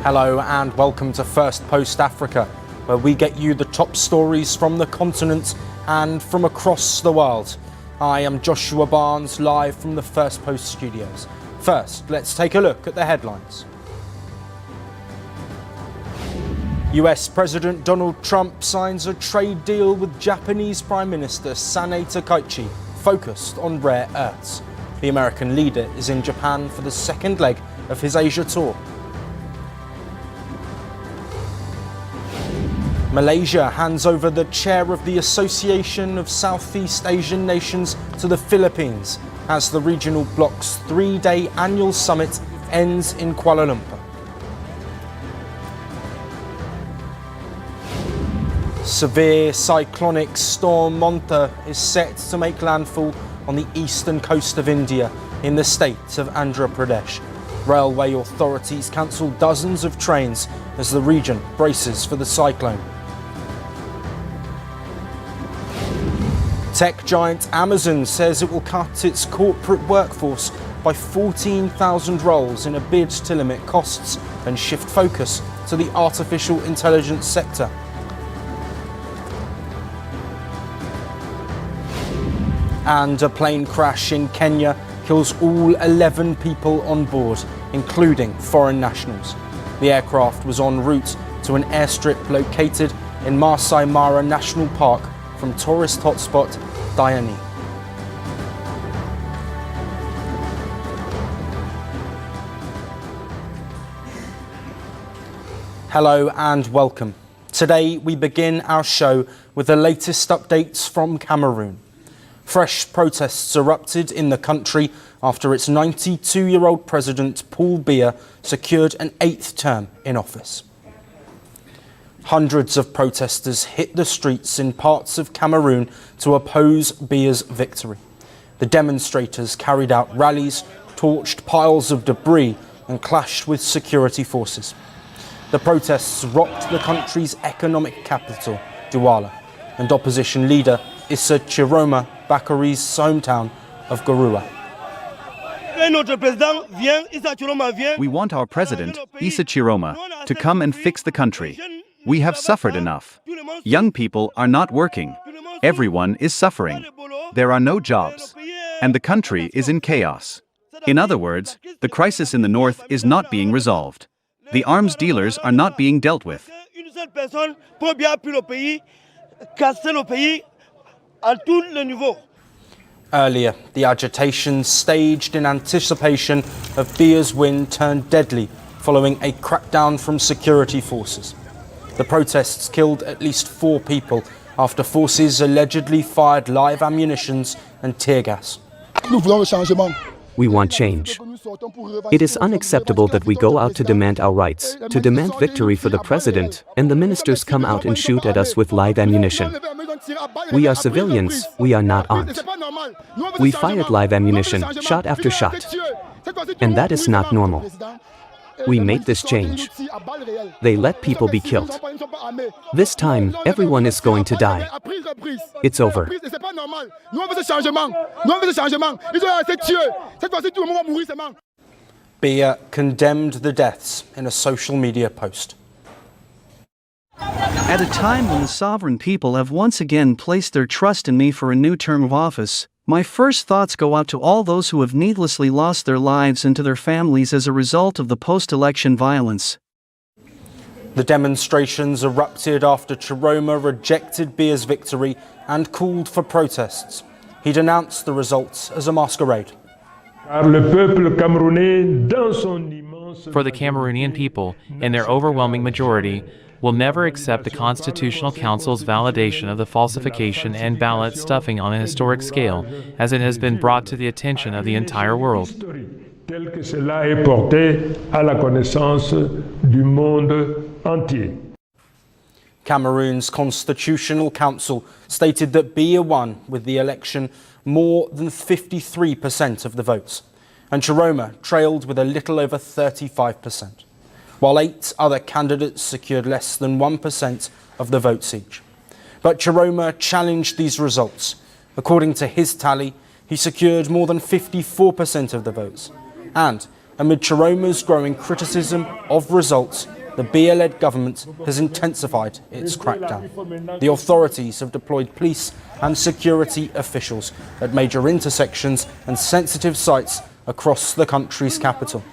Hello and welcome to Firstpost Africa, where we get you the top stories from the continent and from across the world. I am Joshua Barnes, live from the Firstpost studios. First, let's take a look at the headlines. US President Donald Trump signs a trade deal with Japanese Prime Minister Sanae Takaichi, focused on rare earths. The American leader is in Japan for the second leg of his Asia tour. Malaysia hands over the chair of the Association of Southeast Asian Nations to the Philippines as the regional bloc's three-day annual summit ends in Kuala Lumpur. Severe cyclonic storm Monta is set to make landfall on the eastern coast of India in the state of Andhra Pradesh. Railway authorities cancel dozens of trains as the region braces for the cyclone. Tech giant Amazon says it will cut its corporate workforce by 14,000 roles in a bid to limit costs and shift focus to the artificial intelligence sector. And a plane crash in Kenya kills all 11 people on board, including foreign nationals. The aircraft was en route to an airstrip located in Masai Mara National Park from tourist hotspot Diani. Hello and welcome. Today we begin our show with the latest updates from Cameroon. Fresh protests erupted in the country after its 92-year-old President Paul Biya secured an 8th term in office. Hundreds of protesters hit the streets in parts of Cameroon to oppose Biya's victory. The demonstrators carried out rallies, torched piles of debris and clashed with security forces. The protests rocked the country's economic capital, Douala, and opposition leader Issa Tchiroma Bakary's hometown of Garoua. We want our president, Issa Tchiroma, to come and fix the country. We have suffered enough. Young people are not working. Everyone is suffering. There are no jobs. And the country is in chaos. In other words, the crisis in the north is not being resolved. The arms dealers are not being dealt with. Earlier, the agitations staged in anticipation of Biya's win turned deadly following a crackdown from security forces. The protests killed at least 4 people after forces allegedly fired live ammunitions and tear gas. We want change. It is unacceptable that we go out to demand our rights, to demand victory for the president, and the ministers come out and shoot at us with live ammunition. We are civilians, we are not armed. We fired live ammunition, shot after shot. And that is not normal. We made this change. They let people be killed. This time, everyone is going to die. It's over. Biya condemned the deaths in a social media post. At a time when the sovereign people have once again placed their trust in me for a new term of office, my first thoughts go out to all those who have needlessly lost their lives and to their families as a result of the post-election violence. The demonstrations erupted after Tchiroma rejected Biya's victory and called for protests. He denounced the results as a masquerade. For the Cameroonian people, in their overwhelming majority, will never accept the Constitutional Council's validation of the falsification and ballot stuffing on a historic scale, as it has been brought to the attention of the entire world. Cameroon's Constitutional Council stated that Biya won with the election more than 53% of the votes, and Tchiroma trailed with a little over 35%. While 8 other candidates secured less than 1% of the votes each. But Tchiroma challenged these results. According to his tally, he secured more than 54% of the votes. And Amid Tchiroma's growing criticism of results, the Biya-led government has intensified its crackdown. The authorities have deployed police and security officials at major intersections and sensitive sites across the country's capital.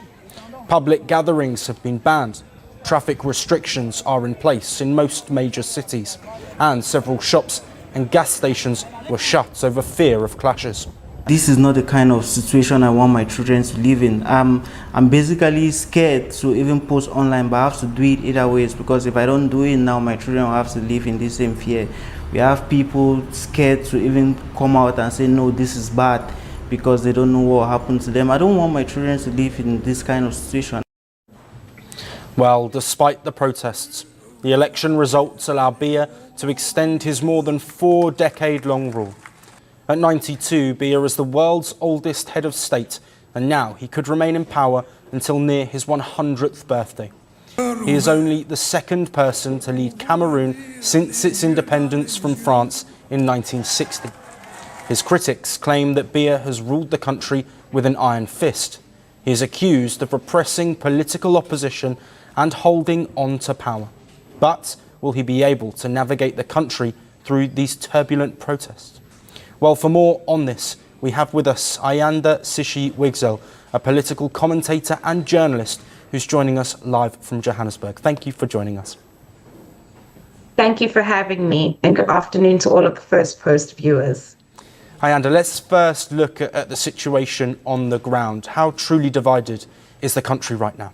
Public gatherings have been banned. Traffic restrictions are in place in most major cities, and several shops and gas stations were shut over fear of clashes. This is not the kind of situation I want my children to live in. I'm basically scared to even post online, but I have to do it either ways, because if I don't do it now, my children will have to live in this same fear. We have people scared to even come out and say, no, this is bad, because they don't know what will happen to them. I don't want my children to live in this kind of situation. Well, despite the protests, the election results allow Biya to extend his more than 4-decade-long rule. At 92, Biya is the world's oldest head of state, and now he could remain in power until near his 100th birthday. He is only the second person to lead Cameroon since its independence from France in 1960. His critics claim that Biya has ruled the country with an iron fist. He is accused of repressing political opposition and holding on to power. But will he be able to navigate the country through these turbulent protests? Well, for more on this, we have with us Ayanda Sishi-Wigzel, a political commentator and journalist who's joining us live from Johannesburg. Thank you for joining us. Thank you for having me, and good afternoon to all of the Firstpost viewers. Ayanda, let's first look at the situation on the ground. How truly divided is the country right now?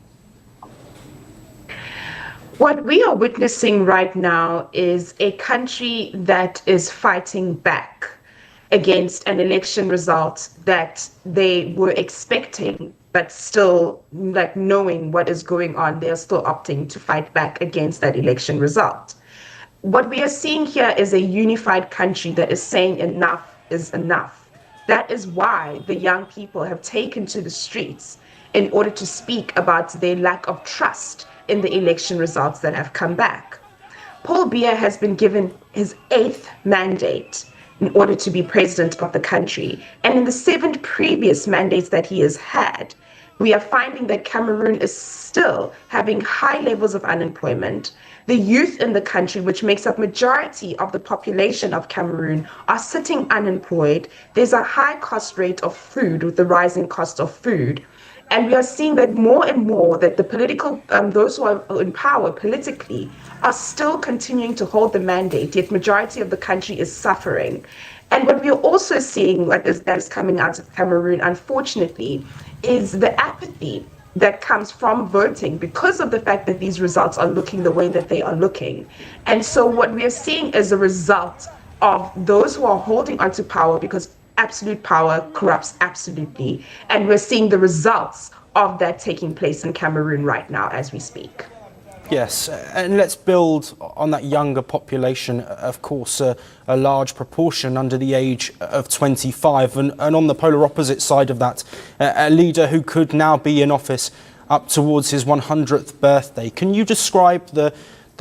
What we are witnessing right now is a country that is fighting back against an election result that they were expecting, but still, like, knowing what is going on, they're still opting to fight back against that election result. What we are seeing here is a unified country that is saying enough is enough. That is why the young people have taken to the streets in order to speak about their lack of trust in the election results that have come back. Paul Biya has been given his 8th mandate in order to be president of the country. And in the 7 previous mandates that he has had, we are finding that Cameroon is still having high levels of unemployment. The youth in the country, which makes up majority of the population of Cameroon, are sitting unemployed. There's a high cost rate of food with the rising cost of food. And we are seeing that more and more that the political, those who are in power politically are still continuing to hold the mandate, yet majority of the country is suffering. And what we are also seeing that is coming out of Cameroon, unfortunately, is the apathy that comes from voting because of the fact that these results are looking the way that they are looking. And so what we are seeing is a result of those who are holding onto power, because absolute power corrupts absolutely. And we're seeing the results of that taking place in Cameroon right now as we speak. Yes, and let's build on that younger population, of course, a large proportion under the age of 25. And on the polar opposite side of that, a leader who could now be in office up towards his 100th birthday. Can you describe the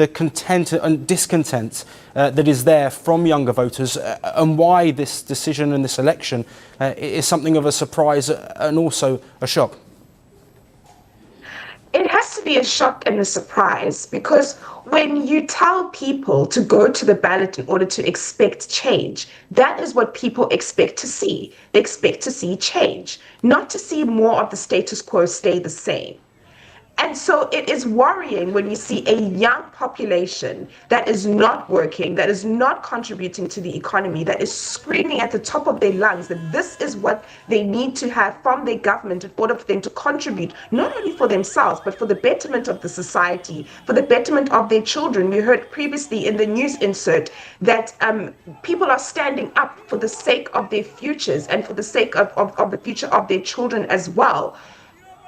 content and discontent that is there from younger voters, and why this decision and this election is something of a surprise and also a shock? It has to be a shock and a surprise, because when you tell people to go to the ballot in order to expect change, that is what people expect to see. They expect to see change, not to see more of the status quo stay the same. And so it is worrying when you see a young population that is not working, that is not contributing to the economy, that is screaming at the top of their lungs that this is what they need to have from their government in order for them to contribute, not only for themselves, but for the betterment of the society, for the betterment of their children. We heard previously in the news insert that people are standing up for the sake of their futures and for the sake of the future of their children as well.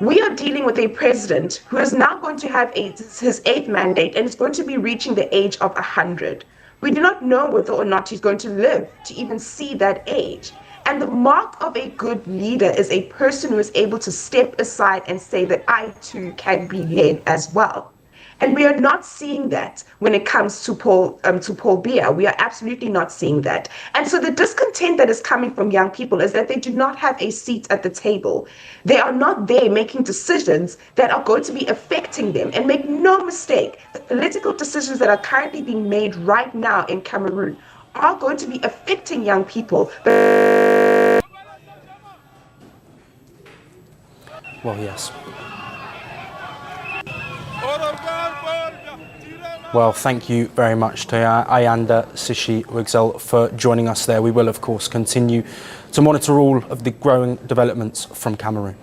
We are dealing with a president who is now going to have his 8th mandate and is going to be reaching the age of 100. We do not know whether or not he's going to live to even see that age. And the mark of a good leader is a person who is able to step aside and say that I too can be led as well. And we are not seeing that when it comes to Paul Biya. We are absolutely not seeing that. And so the discontent that is coming from young people is that they do not have a seat at the table. They are not there making decisions that are going to be affecting them. And make no mistake, the political decisions that are currently being made right now in Cameroon are going to be affecting young people. Well, yes. Well, thank you very much to Ayanda Sishi Wigzel for joining us there. We will, of course, continue to monitor all of the growing developments from Cameroon.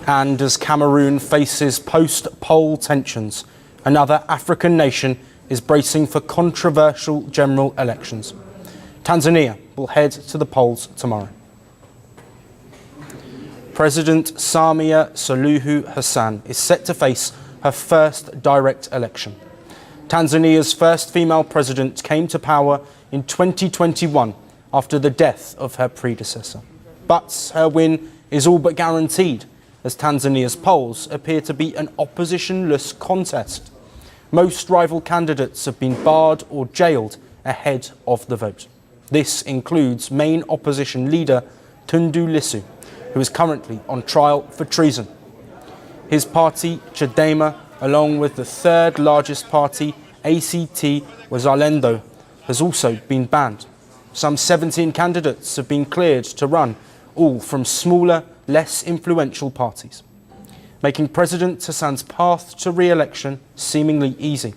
And as Cameroon faces post-poll tensions, another African nation is bracing for controversial general elections. Tanzania will head to the polls tomorrow. President Samia Suluhu Hassan is set to face her first direct election. Tanzania's first female president came to power in 2021 after the death of her predecessor. But her win is all but guaranteed, as Tanzania's polls appear to be an opposition-less contest. Most rival candidates have been barred or jailed ahead of the vote. This includes main opposition leader Tundu Lissu, who is currently on trial for treason. His party, Chadema, along with the third largest party, ACT Wazalendo, has also been banned. Some 17 candidates have been cleared to run, all from smaller, less influential parties, making President Hassan's path to re-election seemingly easy.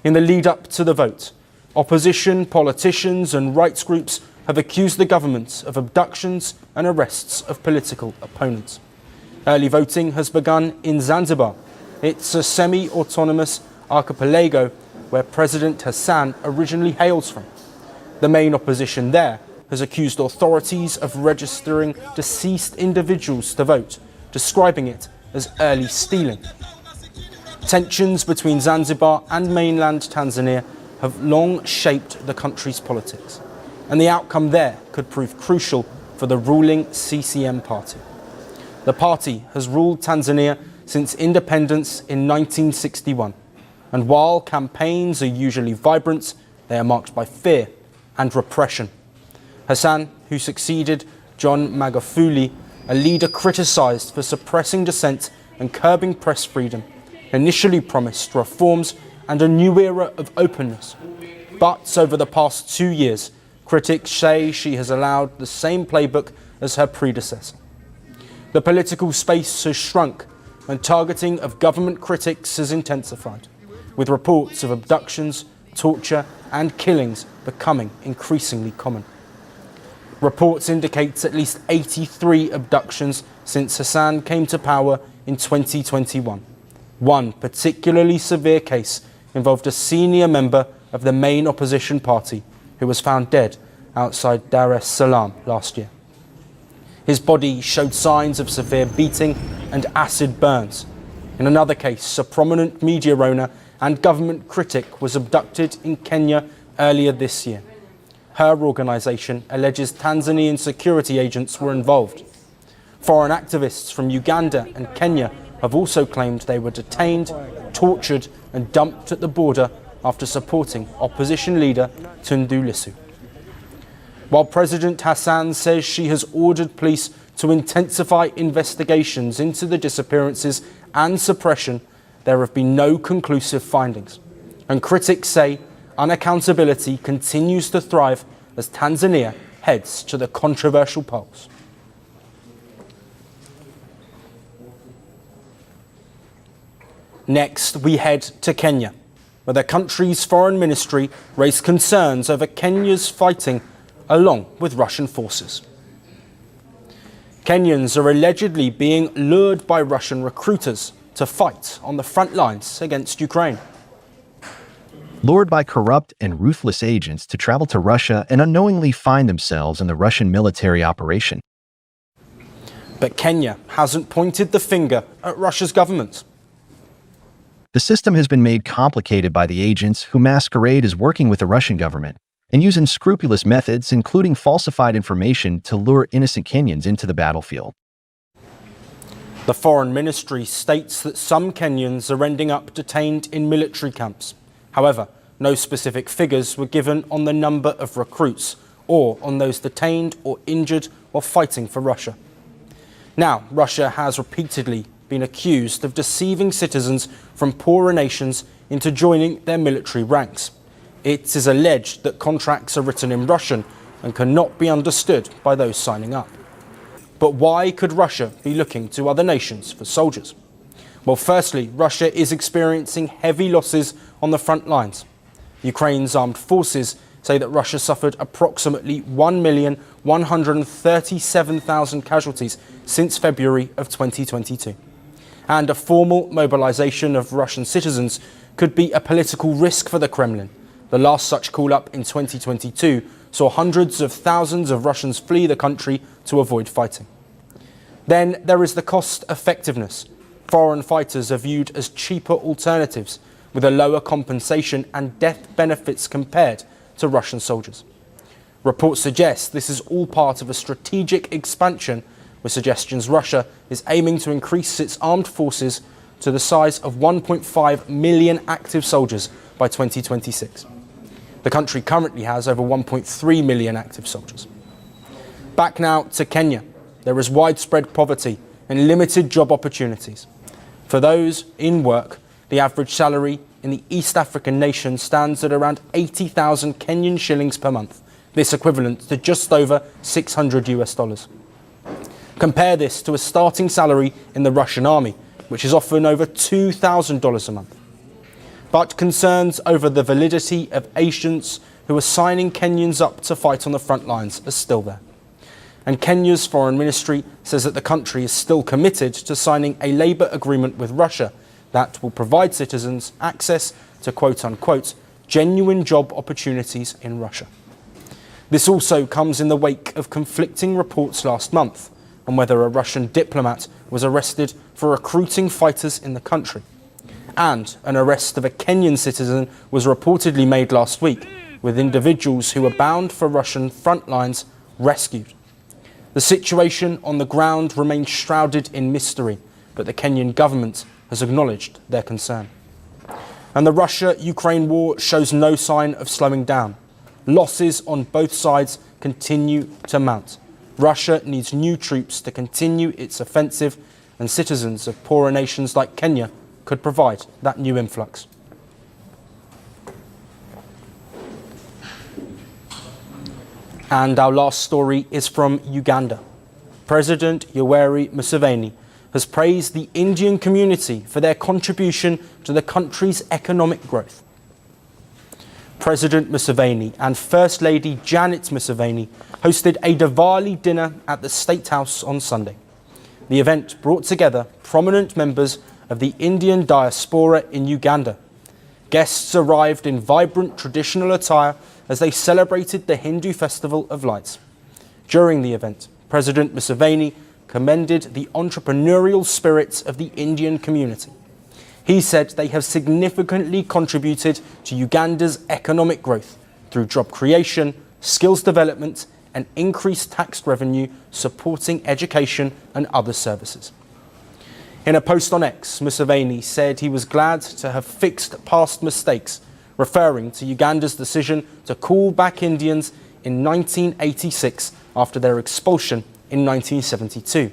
In the lead up to the vote, opposition, politicians and rights groups have accused the government of abductions and arrests of political opponents. Early voting has begun in Zanzibar. It's a semi-autonomous archipelago where President Hassan originally hails from. The main opposition there has accused authorities of registering deceased individuals to vote, describing it as early stealing. Tensions between Zanzibar and mainland Tanzania have long shaped the country's politics, and the outcome there could prove crucial for the ruling CCM party. The party has ruled Tanzania since independence in 1961, and while campaigns are usually vibrant, they are marked by fear and repression. Hassan, who succeeded John Magufuli, a leader criticised for suppressing dissent and curbing press freedom, initially promised reforms and a new era of openness. But over the past 2 years, critics say she has allowed the same playbook as her predecessor. The political space has shrunk and targeting of government critics has intensified, with reports of abductions, torture and killings becoming increasingly common. Reports indicate at least 83 abductions since Hassan came to power in 2021. One particularly severe case involved a senior member of the main opposition party who was found dead outside Dar es Salaam last year. His body showed signs of severe beating and acid burns. In another case, a prominent media owner and government critic was abducted in Kenya earlier this year. Her organisation alleges Tanzanian security agents were involved. Foreign activists from Uganda and Kenya have also claimed they were detained, tortured and dumped at the border after supporting opposition leader Tundu Lissu. While President Hassan says she has ordered police to intensify investigations into the disappearances and suppression, there have been no conclusive findings. And critics say unaccountability continues to thrive as Tanzania heads to the controversial polls. Next, we head to Kenya, where the country's foreign ministry raised concerns over Kenya's fighting along with Russian forces. Kenyans are allegedly being lured by Russian recruiters to fight on the front lines against Ukraine. Lured by corrupt and ruthless agents to travel to Russia and unknowingly find themselves in the Russian military operation. But Kenya hasn't pointed the finger at Russia's government. The system has been made complicated by the agents who masquerade as working with the Russian government, and use unscrupulous methods, including falsified information, to lure innocent Kenyans into the battlefield. The Foreign Ministry states that some Kenyans are ending up detained in military camps. However, no specific figures were given on the number of recruits or on those detained or injured while fighting for Russia. Now, Russia has repeatedly been accused of deceiving citizens from poorer nations into joining their military ranks. It is alleged that contracts are written in Russian and cannot be understood by those signing up. But why could Russia be looking to other nations for soldiers? Well, firstly, Russia is experiencing heavy losses on the front lines. Ukraine's armed forces say that Russia suffered approximately 1,137,000 casualties since February of 2022. And a formal mobilization of Russian citizens could be a political risk for the Kremlin. The last such call-up in 2022 saw hundreds of thousands of Russians flee the country to avoid fighting. Then there is the cost effectiveness. Foreign fighters are viewed as cheaper alternatives with a lower compensation and death benefits compared to Russian soldiers. Reports suggest this is all part of a strategic expansion, with suggestions Russia is aiming to increase its armed forces to the size of 1.5 million active soldiers by 2026. The country currently has over 1.3 million active soldiers. Back now to Kenya. There is widespread poverty and limited job opportunities. For those in work, the average salary in the East African nation stands at around 80,000 Kenyan shillings per month. This equivalent to just over $600. Compare this to a starting salary in the Russian army, which is often over $2,000 a month. But concerns over the validity of agents who are signing Kenyans up to fight on the front lines are still there. And Kenya's foreign ministry says that the country is still committed to signing a labour agreement with Russia that will provide citizens access to quote-unquote genuine job opportunities in Russia. This also comes in the wake of conflicting reports last month on whether a Russian diplomat was arrested for recruiting fighters in the country. And an arrest of a Kenyan citizen was reportedly made last week, with individuals who were bound for Russian front lines rescued. The situation on the ground remains shrouded in mystery, but the Kenyan government has acknowledged their concern. And the Russia-Ukraine war shows no sign of slowing down. Losses on both sides continue to mount. Russia needs new troops to continue its offensive, and citizens of poorer nations like Kenya could provide that new influx. And our last story is from Uganda. President Yoweri Museveni has praised the Indian community for their contribution to the country's economic growth. President Museveni and First Lady Janet Museveni hosted a Diwali dinner at the State House on Sunday. The event brought together prominent members of the Indian diaspora in Uganda. Guests arrived in vibrant traditional attire as they celebrated the Hindu Festival of Lights. During the event, President Museveni commended the entrepreneurial spirits of the Indian community. He said they have significantly contributed to Uganda's economic growth through job creation, skills development, and increased tax revenue supporting education and other services. In a post on X, Museveni said he was glad to have fixed past mistakes, referring to Uganda's decision to call back Indians in 1986 after their expulsion in 1972.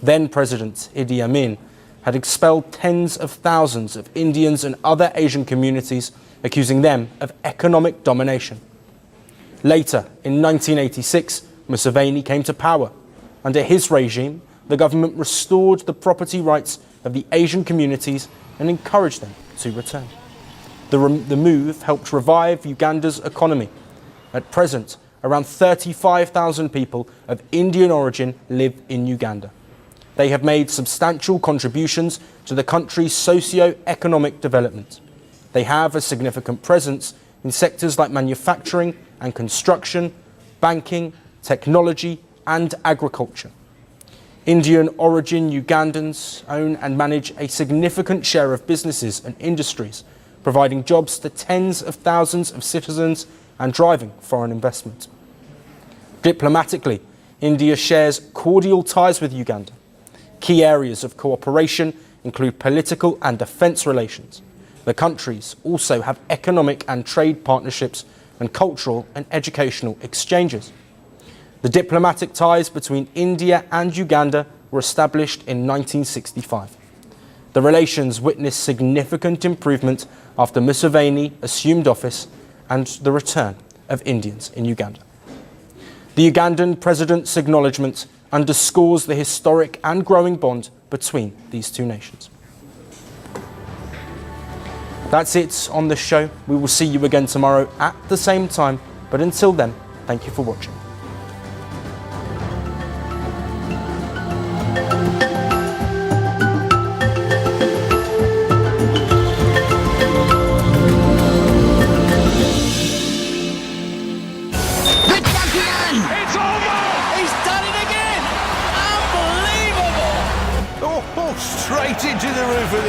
Then President Idi Amin had expelled tens of thousands of Indians and other Asian communities, accusing them of economic domination. Later, in 1986, Museveni came to power. Under his regime, the government restored the property rights of the Asian communities and encouraged them to return. The move helped revive Uganda's economy. At present, around 35,000 people of Indian origin live in Uganda. They have made substantial contributions to the country's socio-economic development. They have a significant presence in sectors like manufacturing and construction, banking, technology, and agriculture. Indian origin Ugandans own and manage a significant share of businesses and industries, providing jobs to tens of thousands of citizens and driving foreign investment. Diplomatically, India shares cordial ties with Uganda. Key areas of cooperation include political and defence relations. The countries also have economic and trade partnerships and cultural and educational exchanges. The diplomatic ties between India and Uganda were established in 1965. The relations witnessed significant improvement after Museveni assumed office and the return of Indians in Uganda. The Ugandan president's acknowledgement underscores the historic and growing bond between these two nations. That's it on this show. We will see you again tomorrow at the same time, but until then, thank you for watching. It's over! He's done it again! Unbelievable! Oh, straight into the roof of the